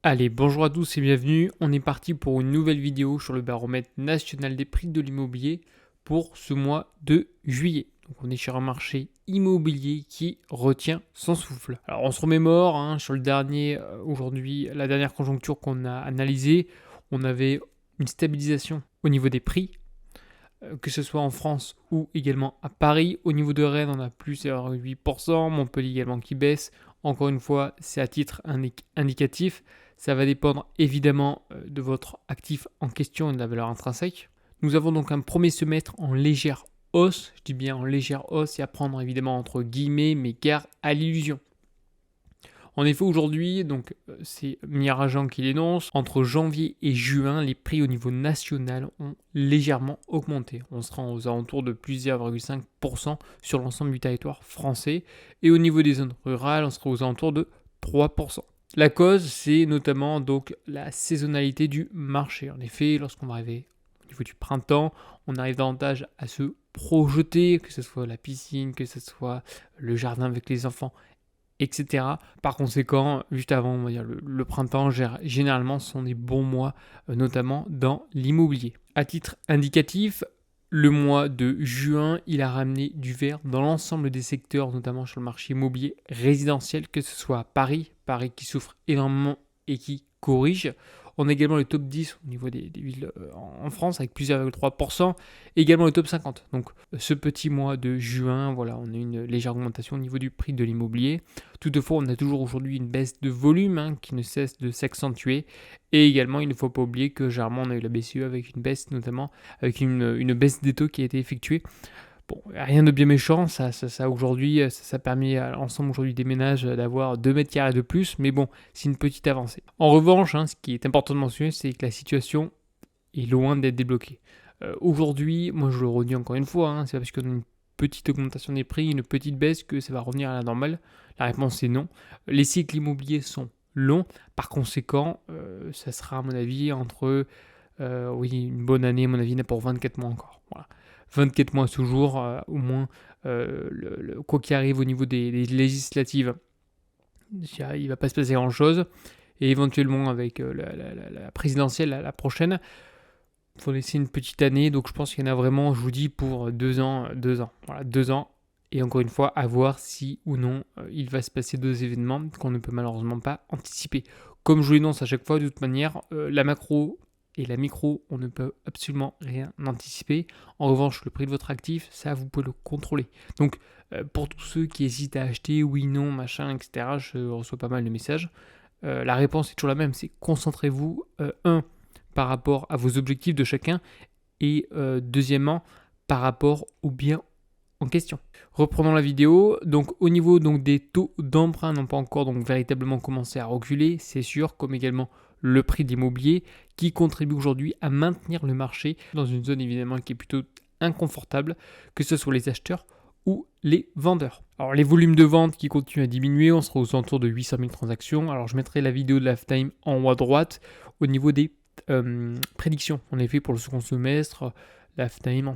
Allez, bonjour à tous et bienvenue. On est parti pour une nouvelle vidéo sur le baromètre national des prix de l'immobilier pour ce mois de juillet. Donc on est sur un marché immobilier qui retient son souffle. Alors on se remémore sur le dernier, aujourd'hui, la dernière conjoncture qu'on a analysée, on avait une stabilisation au niveau des prix, que ce soit en France ou également à Paris. Au niveau de Rennes, on a plus 8%, Montpellier également qui baisse. Encore une fois, c'est à titre indicatif. Ça va dépendre évidemment de votre actif en question et de la valeur intrinsèque. Nous avons donc un premier semestre en légère hausse, je dis bien en légère hausse, et à prendre évidemment entre guillemets, mais gare à l'illusion. En effet, aujourd'hui, donc c'est Miragent qui l'énonce, entre janvier et juin, les prix au niveau national ont légèrement augmenté. On sera aux alentours de plus 0,5% sur l'ensemble du territoire français. Et au niveau des zones rurales, on sera aux alentours de 3%. La cause, c'est notamment donc la saisonnalité du marché. En effet, lorsqu'on va arriver au niveau du printemps, on arrive davantage à se projeter, que ce soit la piscine, que ce soit le jardin avec les enfants, etc. Par conséquent, juste avant, on va dire le printemps, généralement, ce sont des bons mois, notamment dans l'immobilier. À titre indicatif, le mois de juin, il a ramené du vert dans l'ensemble des secteurs, notamment sur le marché immobilier résidentiel, que ce soit à Paris qui souffre énormément et qui corrige. On a également le top 10 au niveau des villes en France avec plus 0,3%, et également le top 50. Donc ce petit mois de juin, voilà, on a une légère augmentation au niveau du prix de l'immobilier. Toutefois, on a toujours aujourd'hui une baisse de volume qui ne cesse de s'accentuer. Et également, il ne faut pas oublier que généralement, on a eu la BCE avec une baisse, notamment avec une baisse des taux qui a été effectuée. Bon, rien de bien méchant, ça aujourd'hui, ça permet à l'ensemble aujourd'hui des ménages d'avoir 2 mètres carrés de plus, mais bon, c'est une petite avancée. En revanche, ce qui est important de mentionner, c'est que la situation est loin d'être débloquée. Aujourd'hui, moi je le redis encore une fois, c'est pas parce qu'on a une petite augmentation des prix, une petite baisse que ça va revenir à la normale. La réponse est non. Les cycles immobiliers sont longs, par conséquent, ça sera à mon avis entre une bonne année, à mon avis, pour 24 mois encore. Voilà. 24 mois toujours, au moins, quoi qu'il arrive au niveau des législatives, il ne va pas se passer grand-chose. Et éventuellement, avec la présidentielle, la prochaine, il faut laisser une petite année. Donc je pense qu'il y en a vraiment, je vous dis, pour 2 ans. 2 ans. Voilà, 2 ans. Et encore une fois, à voir si ou non il va se passer 2 événements qu'on ne peut malheureusement pas anticiper. Comme je vous l'énonce à chaque fois, de toute manière, la macro et la micro, on ne peut absolument rien anticiper. En revanche, le prix de votre actif, ça, vous pouvez le contrôler. Donc, pour tous ceux qui hésitent à acheter, oui, non, machin, etc., je reçois pas mal de messages. La réponse est toujours la même, c'est concentrez-vous, par rapport à vos objectifs de chacun, et deuxièmement, par rapport au bien en question. Reprenons la vidéo. Donc au niveau des taux d'emprunt n'ont pas encore véritablement commencé à reculer, c'est sûr, comme également le prix de l'immobilier qui contribue aujourd'hui à maintenir le marché dans une zone évidemment qui est plutôt inconfortable, que ce soit les acheteurs ou les vendeurs. Alors les volumes de vente qui continuent à diminuer, on sera aux alentours de 800 000 transactions. Alors je mettrai la vidéo de Lifetime en haut à droite. Au niveau des prédictions, en effet, pour le second semestre, Lifetime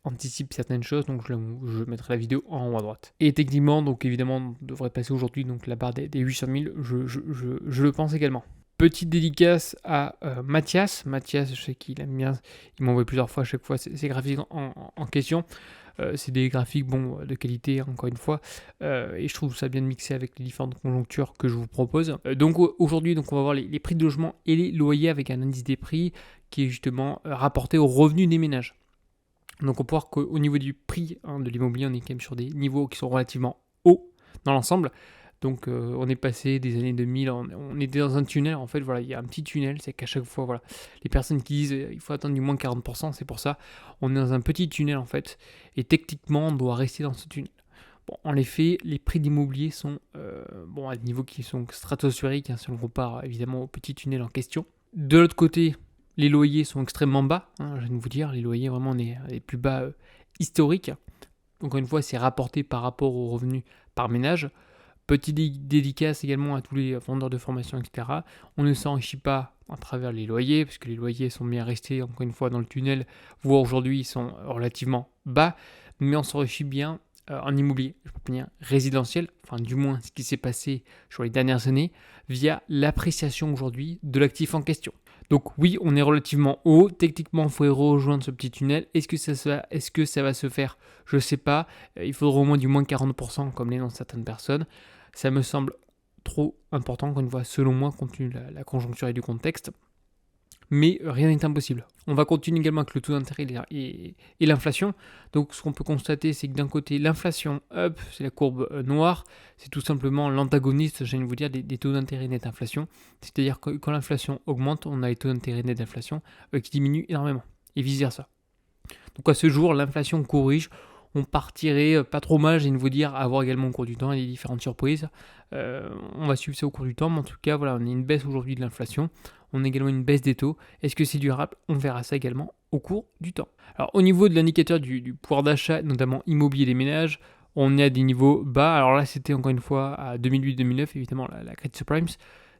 anticipe certaines choses, donc je mettrai la vidéo en haut à droite. Et techniquement, donc évidemment, on devrait passer aujourd'hui la barre des 800 000, je le pense également. Petite dédicace à Mathias. Mathias, je sais qu'il aime bien, il m'envoie plusieurs fois à chaque fois ces graphiques en question. C'est des graphiques de qualité, encore une fois, et je trouve ça bien de mixer avec les différentes conjonctures que je vous propose. Donc aujourd'hui, on va voir les prix de logement et les loyers avec un indice des prix qui est justement rapporté aux revenus des ménages. Donc on peut voir qu'au niveau du prix de l'immobilier, on est quand même sur des niveaux qui sont relativement hauts dans l'ensemble. Donc on est passé des années 2000, on était dans un tunnel, en fait, voilà, il y a un petit tunnel, c'est qu'à chaque fois, voilà, les personnes qui disent il faut attendre du moins 40%, c'est pour ça, on est dans un petit tunnel en fait, et techniquement on doit rester dans ce tunnel. Bon, en effet, les prix d'immobilier sont à des niveaux qui sont stratosphériques, si on compare évidemment au petit tunnel en question. De l'autre côté, les loyers sont extrêmement bas, je viens de vous dire, les loyers vraiment on est les plus bas historiques. Encore une fois, c'est rapporté par rapport aux revenus par ménage. Petite dédicace également à tous les vendeurs de formation, etc. On ne s'enrichit pas à travers les loyers, parce que les loyers sont bien restés, encore une fois, dans le tunnel, voire aujourd'hui, ils sont relativement bas, mais on s'enrichit bien en immobilier, je peux dire résidentiel, enfin du moins ce qui s'est passé sur les dernières années, via l'appréciation aujourd'hui de l'actif en question. Donc oui, on est relativement haut. Techniquement, il faudrait rejoindre ce petit tunnel. Est-ce que ça va se faire? Je ne sais pas. Il faudra au moins du moins 40%, comme l'énoncent certaines personnes. Ça me semble trop important, encore une fois, selon moi, compte tenu de la conjoncture et du contexte. Mais rien n'est impossible. On va continuer également avec le taux d'intérêt et l'inflation. Donc ce qu'on peut constater, c'est que d'un côté, l'inflation, up, c'est la courbe noire, c'est tout simplement l'antagoniste, j'ai envie de vous dire, des taux d'intérêt net d'inflation. C'est-à-dire que quand l'inflation augmente, on a les taux d'intérêt net d'inflation qui diminuent énormément, et vice-versa. Donc à ce jour, l'inflation corrige. On partirait pas trop mal, j'ai envie de vous dire, à avoir également au cours du temps et des différentes surprises. On va suivre ça au cours du temps, mais en tout cas, voilà, on a une baisse aujourd'hui de l'inflation. On a également une baisse des taux. Est-ce que c'est durable? On verra ça également au cours du temps. Alors au niveau de l'indicateur du pouvoir d'achat, notamment immobilier des ménages, on est à des niveaux bas. Alors là, c'était encore une fois à 2008-2009, évidemment, la crise subprimes.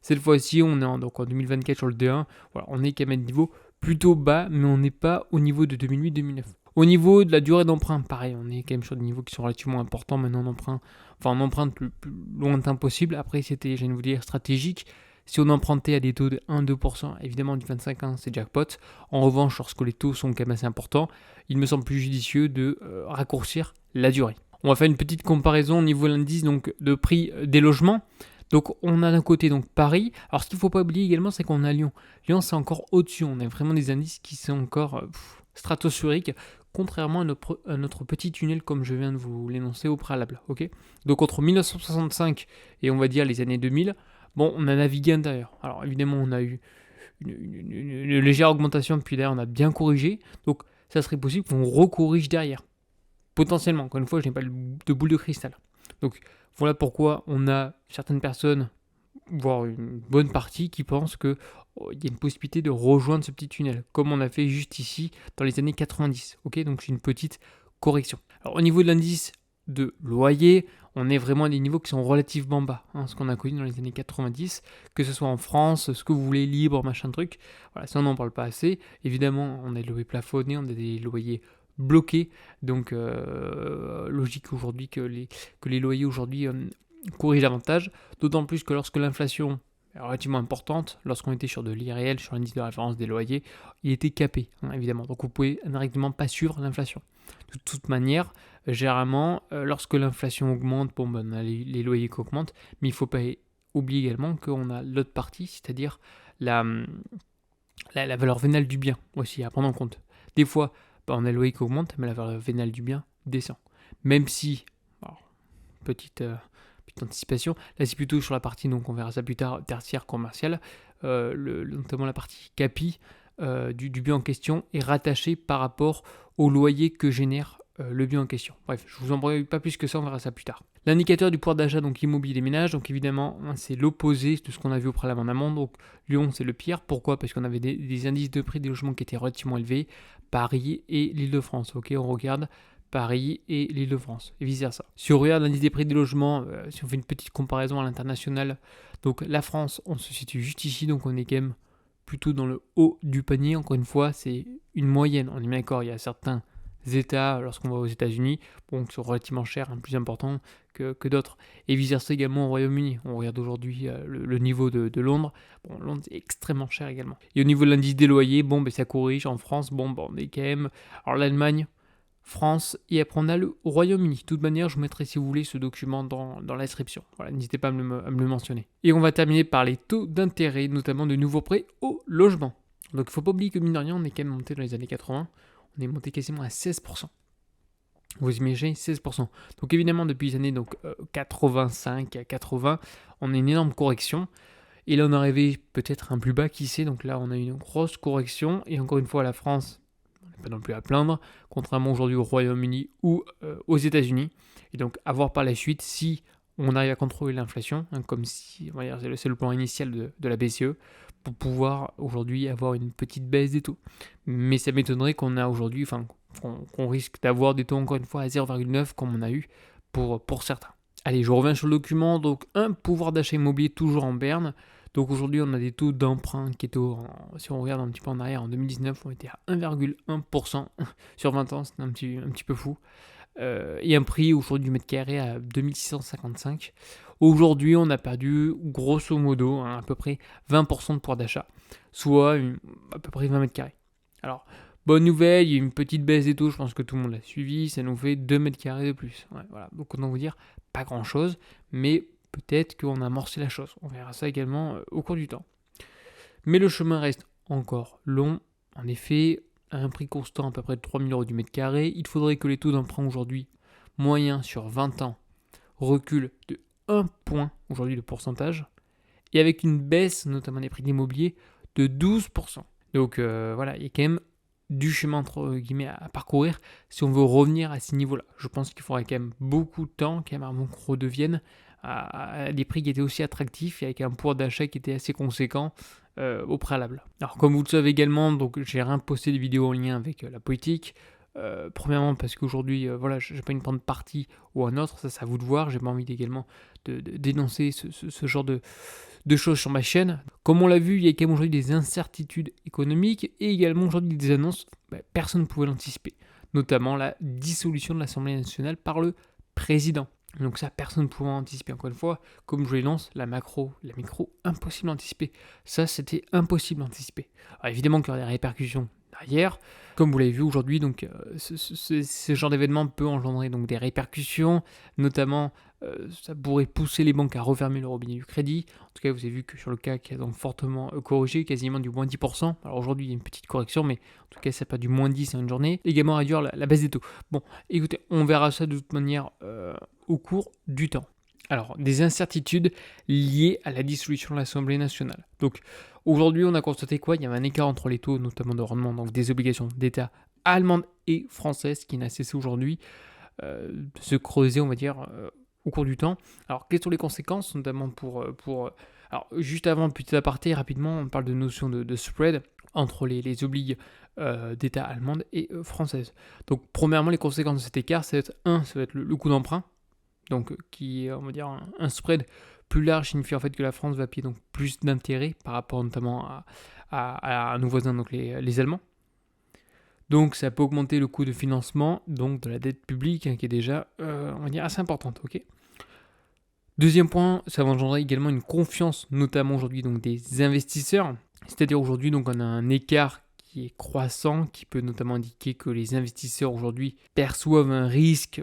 Cette fois-ci, on est donc en 2024 sur le D1. Voilà, on est quand même à des niveaux plutôt bas, mais on n'est pas au niveau de 2008-2009. Au niveau de la durée d'emprunt, pareil, on est quand même sur des niveaux qui sont relativement importants maintenant on emprunte le plus lointain possible. Après, c'était, je viens de vous dire, stratégique. Si on empruntait à des taux de 1-2%, évidemment du 25 ans, c'est jackpot. En revanche, lorsque les taux sont quand même assez importants, il me semble plus judicieux de raccourcir la durée. On va faire une petite comparaison au niveau de l'indice donc, de prix des logements. Donc on a d'un côté donc Paris. Alors ce qu'il ne faut pas oublier également, c'est qu'on a Lyon. Lyon, c'est encore au-dessus. On a vraiment des indices qui sont encore stratosphériques, contrairement à notre petit tunnel comme je viens de vous l'énoncer au préalable. Okay, donc entre 1965 et on va dire les années 2000, bon, on a navigué intérieur. Alors évidemment, on a eu une légère augmentation, puis là on a bien corrigé. Donc ça serait possible qu'on recorrige derrière. Potentiellement, encore une fois, je n'ai pas de boule de cristal. Donc voilà pourquoi on a certaines personnes, voire une bonne partie, qui pensent qu'il y a une possibilité de rejoindre ce petit tunnel, comme on a fait juste ici dans les années 90. Okay, donc c'est une petite correction. Alors au niveau de l'indice de loyer, on est vraiment à des niveaux qui sont relativement bas, ce qu'on a connu dans les années 90, que ce soit en France, ce que vous voulez, libre, machin truc. Voilà, ça on n'en parle pas assez. Évidemment, on a des loyers plafonnés, on a des loyers bloqués, donc logique aujourd'hui que les loyers aujourd'hui corrigent davantage, d'autant plus que lorsque l'inflation est relativement importante, lorsqu'on était sur de l'IRL, sur l'indice de référence des loyers, il était capé, évidemment, donc vous pouvez indirectement pas suivre l'inflation. De toute manière, généralement, lorsque l'inflation augmente, on a les loyers qui augmentent, mais il ne faut pas oublier également qu'on a l'autre partie, c'est-à-dire la valeur vénale du bien aussi à prendre en compte. Des fois, on a le loyer qui augmente, mais la valeur vénale du bien descend. Même si, petite anticipation, là c'est plutôt sur la partie, donc on verra ça plus tard, tertiaire commerciale, notamment la partie CAPI du bien en question est rattachée par rapport au loyer que génère le bien en question. Bref, je vous embrouille pas plus que ça, on verra ça plus tard. L'indicateur du pouvoir d'achat, donc immobilier des ménages, donc évidemment c'est l'opposé de ce qu'on a vu au préalable en amont. Donc Lyon c'est le pire, pourquoi? Parce qu'on avait des indices de prix des logements qui étaient relativement élevés, Paris et l'Île-de-France. Ok, on regarde Paris et l'Île-de-France, et vice-versa. Si on regarde l'indice des prix des logements, si on fait une petite comparaison à l'international, donc la France, on se situe juste ici, donc on est quand même plutôt dans le haut du panier. Encore une fois, c'est une moyenne, on est bien d'accord, il y a certains États, lorsqu'on va aux États-Unis, qui sont relativement chers, plus importants que d'autres. Et vice-versa également au Royaume-Uni. On regarde aujourd'hui le niveau de Londres. Londres est extrêmement cher également. Et au niveau de l'indice des loyers, ça corrige. En France, on est quand même... Alors l'Allemagne, France, et après on a le Royaume-Uni. De toute manière, je vous mettrai si vous voulez ce document dans la description. Voilà, n'hésitez pas à me le mentionner. Et on va terminer par les taux d'intérêt, notamment de nouveaux prêts au logement. Donc il ne faut pas oublier que mine de rien, on est quand même monté dans les années 80. On est monté quasiment à 16%. Vous imaginez 16%. Donc évidemment, depuis les années 85 à 80, on a une énorme correction. Et là, on est arrivé peut-être un plus bas, qui sait. Donc là, on a une grosse correction. Et encore une fois, la France, on n'est pas non plus à plaindre, contrairement aujourd'hui au Royaume-Uni ou aux États-Unis. Et donc, à voir par la suite si on arrive à contrôler l'inflation, comme si, on va dire, c'est le plan initial de la BCE, pour pouvoir aujourd'hui avoir une petite baisse des taux. Mais ça m'étonnerait qu'on a aujourd'hui, qu'on risque d'avoir des taux encore une fois à 0,9 comme on a eu pour certains. Allez, je reviens sur le document. Donc un pouvoir d'achat immobilier toujours en berne. Donc aujourd'hui on a des taux d'emprunt qui étaient, si on regarde un petit peu en arrière, en 2019 on était à 1,1% sur 20 ans, c'était un petit peu fou. et un prix aujourd'hui du mètre carré à 2655. Aujourd'hui, on a perdu grosso modo à peu près 20% de pouvoir d'achat, soit à peu près 20 mètres carrés. Alors, bonne nouvelle, il y a une petite baisse des taux, je pense que tout le monde l'a suivi, ça nous fait 2 mètres carrés de plus. Ouais, voilà. Donc autant vous dire, pas grand chose, mais peut-être qu'on a amorcé la chose. On verra ça également au cours du temps. Mais le chemin reste encore long. En effet, à un prix constant à peu près de 3 000 € du mètre carré, il faudrait que les taux d'emprunt aujourd'hui, moyens sur 20 ans, reculent de 1 point aujourd'hui de pourcentage, et avec une baisse notamment des prix de l'immobilier de 12%. Donc voilà, il y a quand même du chemin entre guillemets à parcourir si on veut revenir à ces niveaux-là. Je pense qu'il faudrait quand même beaucoup de temps quand même avant qu'on redevienne à des prix qui étaient aussi attractifs et avec un pouvoir d'achat qui était assez conséquent au préalable. Alors comme vous le savez également, donc j'ai rien posté de vidéos en lien avec la politique. Premièrement parce qu'aujourd'hui, voilà, je n'ai pas une prendre parti ou un autre, ça c'est à vous de voir. J'ai pas envie également de dénoncer ce genre de choses sur ma chaîne. Comme on l'a vu, il y a quand même aujourd'hui des incertitudes économiques et également aujourd'hui des annonces, personne ne pouvait l'anticiper. Notamment la dissolution de l'Assemblée nationale par le président. Donc ça, personne ne pouvait anticiper. Encore une fois, comme je l'énonce, la macro, la micro, impossible d'anticiper. Ça, c'était impossible d'anticiper. Alors évidemment qu'il y aura des répercussions derrière. Comme vous l'avez vu aujourd'hui, donc ce genre d'événement peut engendrer donc des répercussions, notamment ça pourrait pousser les banques à refermer le robinet du crédit. En tout cas, vous avez vu que sur le CAC, il a donc fortement corrigé, quasiment du moins 10%. Alors aujourd'hui, il y a une petite correction, mais en tout cas, ça n'a pas du moins 10 en une journée. Également réduire la baisse des taux. Bon, écoutez, on verra ça de toute manière au cours du temps. Alors, des incertitudes liées à la dissolution de l'Assemblée nationale. Donc, aujourd'hui, on a constaté quoi? Il y avait un écart entre les taux, notamment de rendement, donc des obligations d'État allemandes et françaises, qui n'a cessé aujourd'hui de se creuser, on va dire, au cours du temps. Alors, quelles sont les conséquences, notamment pour alors, juste avant, petit aparté, rapidement, on parle de notion de spread entre les obligues d'État allemandes et françaises. Donc, premièrement, les conséquences de cet écart, ça va être le coût d'emprunt. Donc qui est, on va dire, un spread plus large signifie en fait que la France va payer donc plus d'intérêts par rapport notamment à nos voisins, donc les Allemands. Donc ça peut augmenter le coût de financement, donc de la dette publique, qui est déjà, on va dire, assez importante. Ok. Deuxième point, ça va engendrer également une confiance, notamment aujourd'hui donc des investisseurs. C'est-à-dire aujourd'hui donc on a un écart qui est croissant, qui peut notamment indiquer que les investisseurs aujourd'hui perçoivent un risque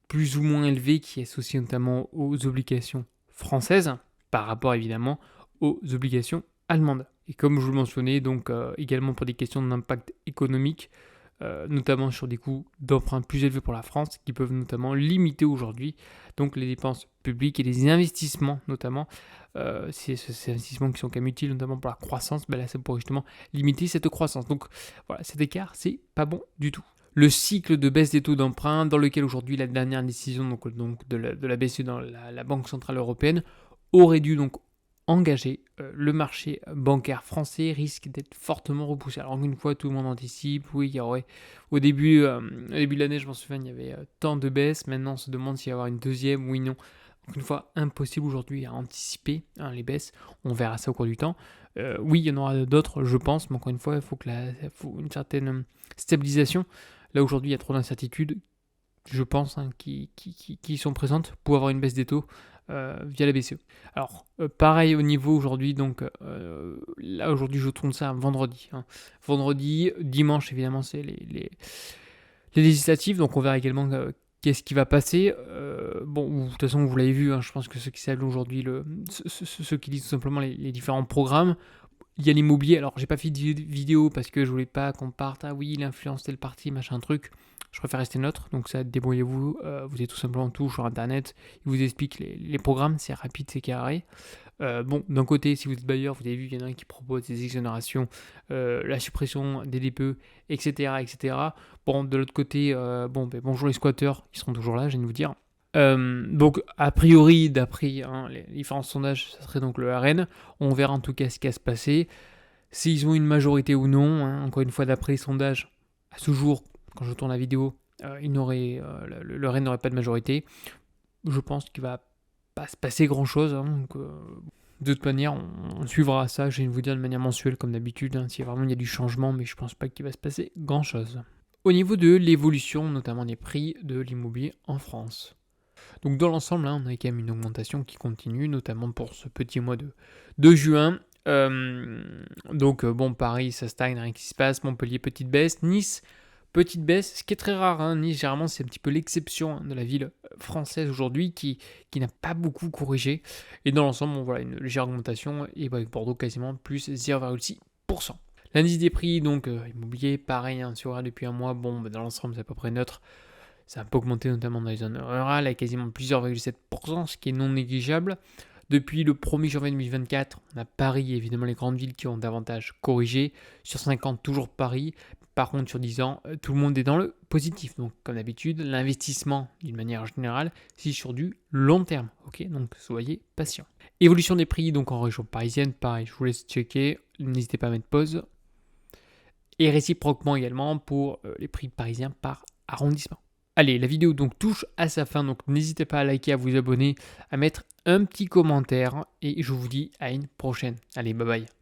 plus ou moins élevé qui est associé notamment aux obligations françaises par rapport évidemment aux obligations allemandes. Et comme je vous le mentionnais, donc également pour des questions d'impact économique, notamment sur des coûts d'emprunt plus élevés pour la France qui peuvent notamment limiter aujourd'hui donc les dépenses publiques et les investissements notamment. Ces investissements qui sont quand même utiles notamment pour la croissance, là ça pourrait justement limiter cette croissance. Donc voilà, cet écart c'est pas bon du tout. Le cycle de baisse des taux d'emprunt dans lequel aujourd'hui la dernière décision donc de la BCE dans la Banque Centrale Européenne aurait dû donc engager le marché bancaire français risque d'être fortement repoussé. Alors une fois tout le monde anticipe, oui il y aurait au début de l'année je m'en souviens il y avait tant de baisses, maintenant on se demande s'il y avoir une deuxième, oui non. Donc une fois impossible aujourd'hui à anticiper les baisses, on verra ça au cours du temps. Oui il y en aura d'autres je pense, mais encore une fois il faut une certaine stabilisation. Là, aujourd'hui, il y a trop d'incertitudes, je pense, qui sont présentes pour avoir une baisse des taux via la BCE. Alors, pareil au niveau aujourd'hui, donc là, aujourd'hui, je tourne ça un vendredi. Vendredi, dimanche, évidemment, c'est les législatives, donc on verra également qu'est-ce qui va passer. Bon, de toute façon, vous l'avez vu, je pense que ceux qui savent aujourd'hui, ceux qui lisent tout simplement les différents programmes, il y a l'immobilier. Alors, j'ai pas fait de vidéo parce que je voulais pas qu'on parte. Ah oui, il influence tel parti, machin truc. Je préfère rester neutre. Donc, ça, débrouillez-vous. Vous êtes tout simplement tout sur Internet. Il vous explique les programmes. C'est rapide, c'est carré. Bon, d'un côté, si vous êtes bailleur, vous avez vu, il y en a un qui propose des exonérations, la suppression des DPE, etc., etc. Bon, de l'autre côté, bonjour les squatteurs. Ils seront toujours là, je viens de vous dire. Donc, a priori, d'après les différents sondages, ça serait donc le RN. On verra en tout cas ce qui va se passer. S'ils ont une majorité ou non, encore une fois, d'après les sondages, à ce jour, quand je tourne la vidéo, le RN n'aurait pas de majorité. Je pense qu'il va pas se passer grand-chose. Donc, de toute manière, on suivra ça, je viens de vous dire de manière mensuelle, comme d'habitude, si vraiment il y a du changement, mais je pense pas qu'il va se passer grand-chose. au niveau de l'évolution, notamment des prix de l'immobilier en France. Donc dans l'ensemble, on a quand même une augmentation qui continue, notamment pour ce petit mois de juin. Bon, Paris, ça stagne, rien qui se passe. Montpellier, petite baisse. Nice, petite baisse, ce qui est très rare. Nice, généralement, c'est un petit peu l'exception de la ville française aujourd'hui qui n'a pas beaucoup corrigé. Et dans l'ensemble, voilà, une légère augmentation. Et avec Bordeaux, quasiment plus 0,6%. L'indice des prix, donc immobilier, pareil, si on regarde depuis un mois, dans l'ensemble, c'est à peu près neutre. Ça a un peu augmenté, notamment dans les zones rurales, à quasiment plusieurs 0,7%, ce qui est non négligeable. Depuis le 1er janvier 2024, on a Paris et évidemment les grandes villes qui ont davantage corrigé. Sur 50, toujours Paris. Par contre, sur 10 ans, tout le monde est dans le positif. Donc, comme d'habitude, l'investissement, d'une manière générale, c'est sur du long terme. Ok, donc soyez patient. Évolution des prix, donc en région parisienne, pareil, je vous laisse checker. N'hésitez pas à mettre pause. Et réciproquement également pour les prix parisiens par arrondissement. Allez, la vidéo donc touche à sa fin, donc n'hésitez pas à liker, à vous abonner, à mettre un petit commentaire et je vous dis à une prochaine. Allez, bye bye.